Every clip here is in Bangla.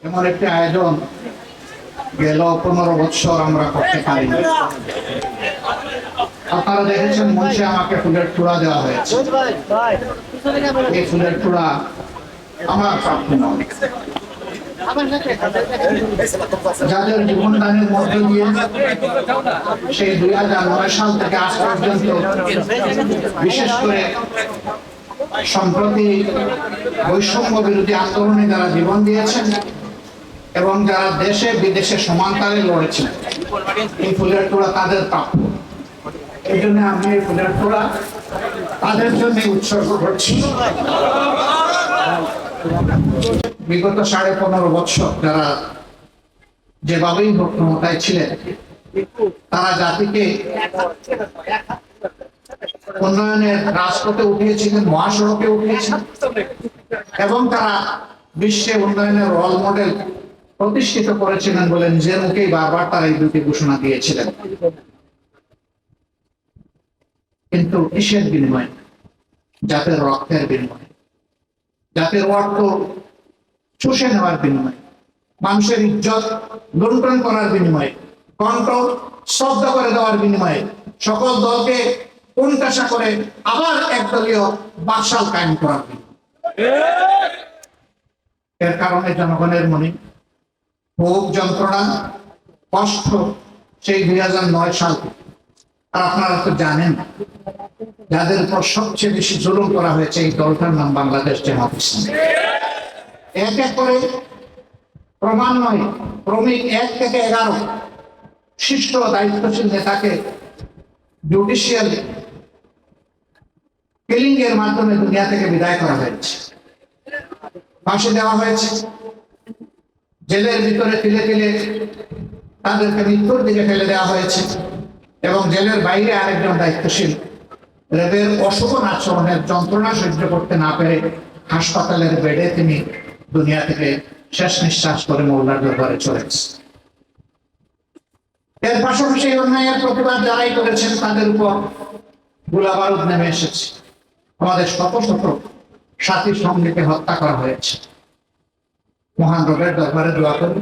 এমন একটি আয়োজন গেল 15 বছর আমরা করতে পারিনি। আপনারা দেখেছেন মঞ্চে আমাকে ফুলের তোড়া দেওয়া হয়েছে। এই ফুলের তোড়া আমার প্রাপ্য নয়। যাদের জীবন দানের মধ্য দিয়ে সেই 2009 সাল থেকে আজ পর্যন্ত, বিশেষ করে সম্প্রতি বৈষম্য বিরোধী আন্দোলনে যারা জীবন দিয়েছেন এবং যারা দেশে বিদেশে সমানতালে লড়েছেন, এই ফুলের তোড়া তাদের প্রাপ্য। এই জন্য আমি এই ফুলের তোড়া তাদের জন্য উৎসর্গ করছি। বিগত 15.5 বছর যারা যেভাবেই হোক ক্ষমতায় ছিলেন, তারা জাতিকে উন্নয়নের রাজপথে উঠিয়েছিলেন, মহাসড়কে উঠিয়েছেন এবং তারা বিশ্বে উন্নয়নের রোল মডেল প্রতিষ্ঠিত করেছিলেন বলে নিজের মুখেই বারবার তারা এই দুটি ঘোষণা দিয়েছিলেন। কিন্তু কিসের বিনিময়ে? জাতের রক্তের বিনিময়ে, জাতের অর্থ চুষে নেওয়ার বিনিময়ে, মানুষের ইজ্জত লুণ্ঠন করার বিনিময়ে, কণ্ঠ স্তব্ধ করে দেওয়ার বিনিময়ে, সকল দলকে কোণঠাসা করে আবার একদলীয় বাকশাল কায়েম করার বিনিময়ে। এর কারণে জনগণের মনে ভোগ, যন্ত্রণা, কষ্ট সেই 2009 সাল থেকে। আর আপনারা তো জানেন যাদের উপর সবচেয়ে বেশি জুলুম করা হয়েছে, এই দলটার নাম বাংলাদেশ জামাত ইসলামী। এক এক করে ক্রমান্বয়ে ক্রমিক 1 থেকে 11 শীর্ষ দায়িত্বশীল নেতাকে জুডিশিয়াল কিলিং এর মাধ্যমে দুনিয়া থেকে বিদায় করা হয়েছে, ফাঁসি দেওয়া হয়েছে, জেলের ভিতরে তিলে তিলে তাদেরকে মৃত্যুর দিকে ফেলে দেওয়া হয়েছে এবং জেলের বাইরে আরেকজন দায়িত্বশীল রেবের অশোভন আচরণের যন্ত্রণা সহ্য করতে না পেরে হাসপাতালের বেডে তিনি দুনিয়া থেকে শেষ নিঃশ্বাস করে মৌলার দরবারে চলে গেছে। এর পাশাপাশি অন্যায়ের প্রতিবাদ যারাই করেছেন তাদের উপর গোলাবারুদ নেমে এসেছে। আমাদের শত শত সাথী সঙ্গীকে হত্যা করা হয়েছে। মহান রবের দরবারে দোয়া করি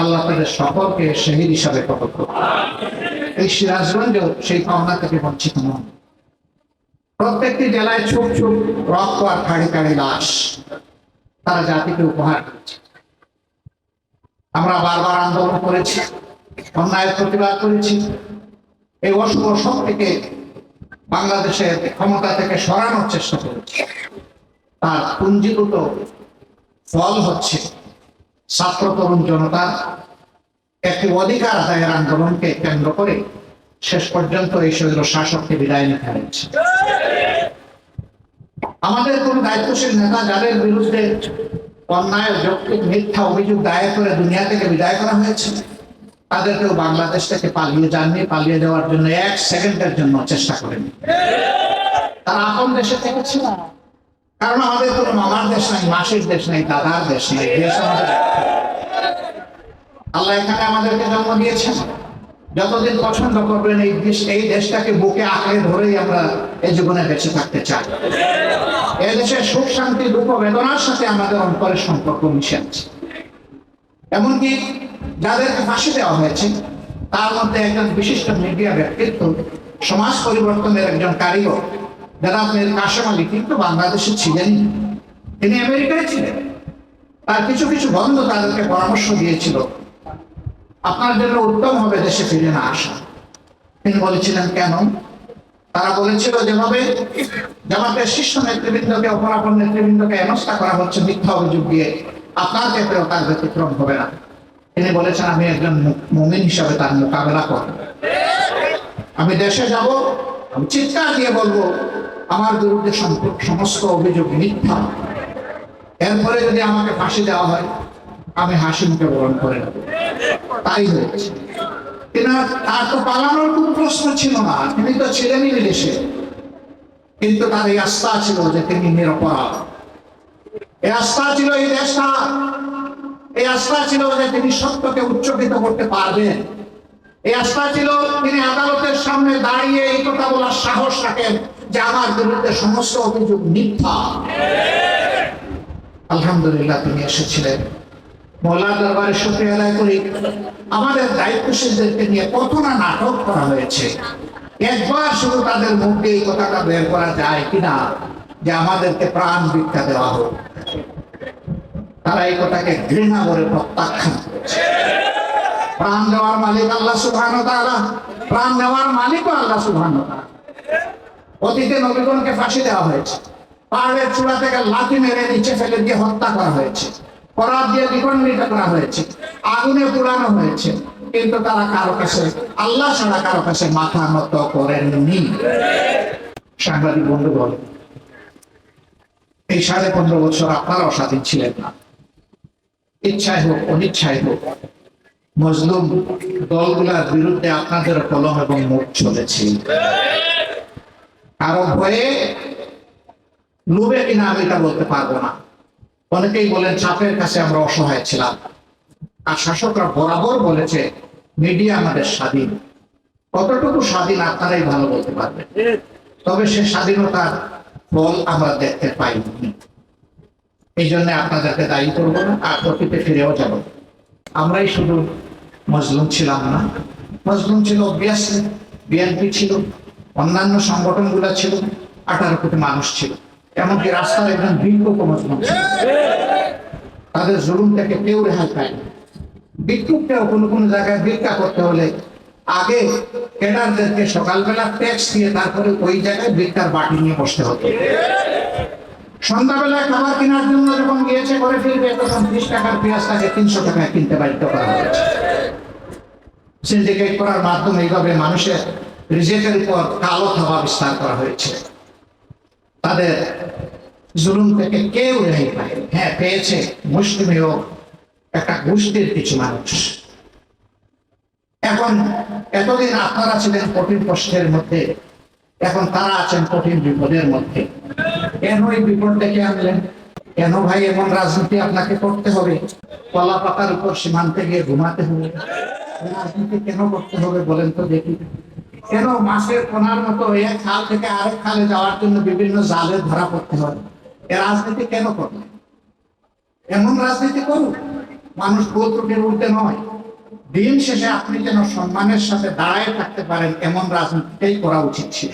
আল্লাহ তাদের সকলকে শহীদ হিসাবে কবুল করুন। এই সিরাজগঞ্জেও সেই পাওনা থেকে বঞ্চিত নন। প্রত্যেকটি জেলায় ছুপ ছুপ রক্ত আর খাড়ি খাড়ি লাশ তারা জাতিকে উপহার দিচ্ছে। আমরা বারবার আন্দোলন করেছি, অন্যায়ের প্রতিবাদ করেছি, এই অশুভ শক্তিকে বাংলাদেশের ক্ষমতা থেকে সরানোর চেষ্টা করেছি। তার পুঞ্জীভূত ফল হচ্ছে ছাত্র তরুণ জনতা একটি অধিকার আদায়ের আন্দোলনকে কেন্দ্র করে শেষ পর্যন্ত এই শৈল শাসককে বিদায় নিতে হয়েছে। আমাদের কোন দায়িত্বশীল নেতা যাদের বিরুদ্ধে অন্যায়, যৌক্তিক, মিথ্যা অভিযোগ দায়ের করে দুনিয়া থেকে বিদায় করা হয়েছে, তাদেরকেও বাংলাদেশ থেকে পালিয়ে যাননি, পালিয়ে যাওয়ার জন্য 1 সেকেন্ডের জন্য চেষ্টা করেনি। তারা আপন দেশে থেকেছে, কারণ আমাদের কোনো মামার দেশ নাই, মাসির দেশ নাই, দাদার দেশ নাই। দেশ আমাদের আল্লাহ এখানে আমাদেরকে জন্ম দিয়েছেন। যতদিন পছন্দ করবেন এই দেশটাকে বুকে আঁকড়ে ধরেই আমরা এই জীবনে বেঁচে থাকতে চাই। এই দেশের সুখ, শান্তি, দুঃখ, বেদনার সাথে আমাদের অন্তরের সম্পর্ক মিশে আছে। এমনকি যাদেরকে ফাঁসি দেওয়া হয়েছে তার মধ্যে একজন বিশিষ্ট মিডিয়া ব্যক্তিত্ব, সমাজ পরিবর্তনের একজন কারিগর জনাব মীর কাসেম আলী কিন্তু বাংলাদেশে ছিলেন, তিনি আমেরিকায় ছিলেন। তার কিছু কিছু বন্ধু তাদেরকে পরামর্শ দিয়েছিল আপনার জন্য উত্তম হবে দেশে ফিরে না আসা। তিনি বলেছিলেন কেন? তারা বলেছিল যেভাবে জামাতের শীর্ষ নেতৃবৃন্দকে, অপরাপর নেতৃবৃন্দকে হেনস্থা করা হচ্ছে মিথ্যা অভিযোগ দিয়ে, আপনার ক্ষেত্রেও তার ব্যতিক্রম হবে না। তিনি বলেছেন আমি একজন মুমিন হিসাবে তার মোকাবেলা করব। আমি দেশে যাব, আমি চিৎকার দিয়ে বলবো আমার বিরুদ্ধে সমস্ত অভিযোগ মিথ্যা। এরপরে যদি আমাকে ফাঁসি দেওয়া হয় আমি হাসি মুখে গ্রহণ করে নেব। তাই হয়েছে। তার তো পালানোর কোন প্রশ্ন ছিল না, তিনি তো ছিলেনই বিদেশে। কিন্তু তার এই আস্থা ছিল যে তিনি নিরপরাধ। এই আস্থা ছিল এই দেশটা, এই আস্থা ছিল যে তিনি সত্যকে উচ্চকিত করতে পারবেন। এই আস্থা ছিল তিনি আদালতের সামনে দাঁড়িয়ে এই কথা বলার সাহস রাখেন যে আমার বিরুদ্ধে সমস্ত অভিযোগ মিথ্যা। আলহামদুলিল্লাহ তিনি এসেছিলেন। মওলার দরবারে শুকরিয়া আদায় করি, আমাদের দায়িত্বশীলদেরকে নিয়ে কত না নাটক করা হয়েছে। একবার শুধু তাদের মুখ দিয়ে এই কথাটা বের করা যায় কিনা যে আমাদেরকে প্রাণ ভিক্ষা দেওয়া হোক, তারা এই কথাকে ঘৃণা করে প্রত্যাখ্যান করেছে। প্রাণ দেওয়ার মালিক আল্লাহ সুবহানাহু ওয়া তাআলা, প্রাণ দেওয়ার মালিকও আল্লাহ সুবহানাহু ওয়া তাআলা। অতীতে নবীগণকে ফাঁসি দেওয়া হয়েছে, পাহাড়ের চূড়া থেকে লাথি মেরে নিচে ফেলে দিয়ে হত্যা করা হয়েছে, করাত দিয়ে দ্বিখণ্ডিত করা হয়েছে, আগুনে পোড়ানো হয়েছে, কিন্তু তারা কারো কাছে, আল্লাহ ছাড়া কারো কাছে মাথা নত করেননি। সাংবাদিক বন্ধুগণ, এই 15.5 বছর আপনারাও স্বাধীন ছিলেন না। ইচ্ছায় হোক অনিচ্ছায় হোক মজলুম দলগুলোর বিরুদ্ধে আপনাদের কলম এবং মুখ চলেছে। কারো ভয়ে, লোভে কিনা আমি এটা বলতে পারবো না। অনেকেই বলেন চাপের কাছে আমরা অসহায় ছিলাম, আর শাসকরা বরাবর বলেছে মিডিয়া আমাদের স্বাধীন। কতটুকু স্বাধীন আপনারাই ভালো বলতে পারবেন, তবে সে স্বাধীনতার ফল আমরা দেখতে পাইনি। এই জন্য আপনাদেরকে দায়ী করবো না, আর অতীতে ফিরেও যাব। আমরাই শুধু মজলুম ছিলাম না, মজলুম ছিল অবভিয়াসলি বিএনপি ছিল, অন্যান্য সংগঠনগুলো ছিল, 18 কোটি মানুষ ছিল, এমনকি রাস্তার একজন ভিক্ষুক মজলুম ছিল। তাদের জুলুম থেকে কেউ রেহাই পায়নি। ভিক্ষুককেও কোনো কোনো জায়গায় ভিক্ষা করতে হলে আগে ক্যাডারদেরকে সকালবেলা ট্যাক্স দিয়ে তারপরে ওই জায়গায় ভিক্ষার বাটি নিয়ে বসতে হতো। সন্ধ্যাবেলায় খাবার কেনার জন্য যখন গিয়েছে করে ফিরবে, তখন 30 টাকার পেঁয়াজ তাকে 300 টাকায় কিনতে বাধ্য করা হয়েছে। সিন্ডিকেট করার মাধ্যমে এইভাবে মানুষের রিজেকের উপর কালো থাবা বিস্তার করা হয়েছে। তাদের জুলুম থেকে কেউ রেহাই পায়নি। হ্যাঁ, পেয়েছে মুসলিমীয় একটা গোষ্ঠীর কিছু মানুষ। এখন এতদিন আপনারা ছিলেন কঠিন কষ্টের মধ্যে, এখন তারা আছেন কঠিন বিপদের মধ্যে। কেন এই বিপদ ডেকে আনলেন? কেন ভাই এমন রাজনীতি আপনাকে করতে হবে? কলা পাতার উপর সীমান্তে গিয়ে ঘুমাতে হবে? রাজনীতি কেন করতে হবে বলেন তো দেখি? কেন মাছের কোনার মতো এক খাল থেকে আরেক খালে যাওয়ার জন্য বিভিন্ন জালে ধরা পড়তে হয়? এ রাজনীতি কেন করবে? এমন রাজনীতি করুন, মানুষ ভুল ত্রুটির ঊর্ধ্বে নয়। দিন শেষে আপনি যেন সম্মানের সাথে দাঁড়ায় থাকতে পারেন, এমন রাজনীতিটাই করা উচিত ছিল।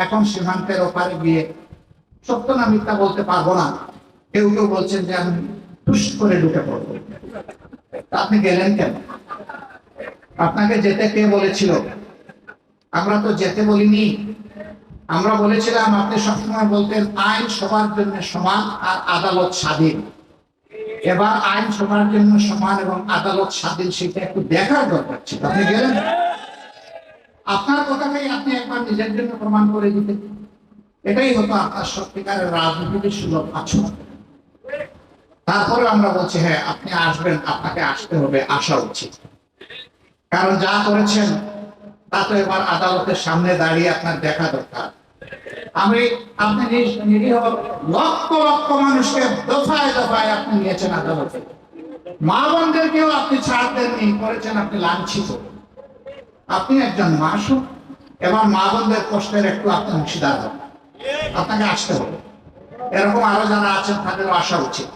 এখন সীমান্তের ওপারে গিয়ে, সত্য না মিথ্যা বলতে পারবো না, কেউ কেউ বলছেন যে আমি টুস করে ঢুকে পড়বো। আপনি গেলেন কেন? আপনাকে যেতে কে বলেছিল? আমরা তো যেতে বলিনি। আমরা বলেছিলাম, আপনি সবসময় বলতেন আইন সবার জন্য সমান আর আদালত স্বাধীন। এবার আইন সবার জন্য সমান এবং আদালত স্বাধীন, সেটা একটু দেখার দরকার ছিল। আপনি গেলেন, আপনার কথাটাই আপনি একবার নিজের জন্য প্রমাণ করে দিতেন। এটাই হতো আপনার সত্যিকারের রাজনীতির সুলভ আচরণ। তারপরে আমরা বলছি হ্যাঁ আপনি আসবেন, আপনাকে আসতে হবে, আসা উচিত। কারণ যা করেছেন তা তো এবার আদালতের সামনে দাঁড়িয়ে আপনার দেখা দরকার। আপনি নিরীহ লক্ষ লক্ষ মানুষকে দফায় দফায় আপনি নিয়েছেন আদালতে। মা বোনদেরকেও আপনি ছাড় দেননি, করেছেন আপনি লাঞ্ছিত। আপনি একজন মাসুম, এবার মা বোনদের কষ্টের একটু আপনি অংশীদার হন, আপনাকে আসতে হবে। এরকম আরো যারা আছেন তাদেরও আসা উচিত।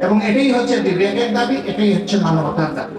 এবং এটাই হচ্ছে বিবেকের দাবি, এটাই হচ্ছে মানবতার দাবি।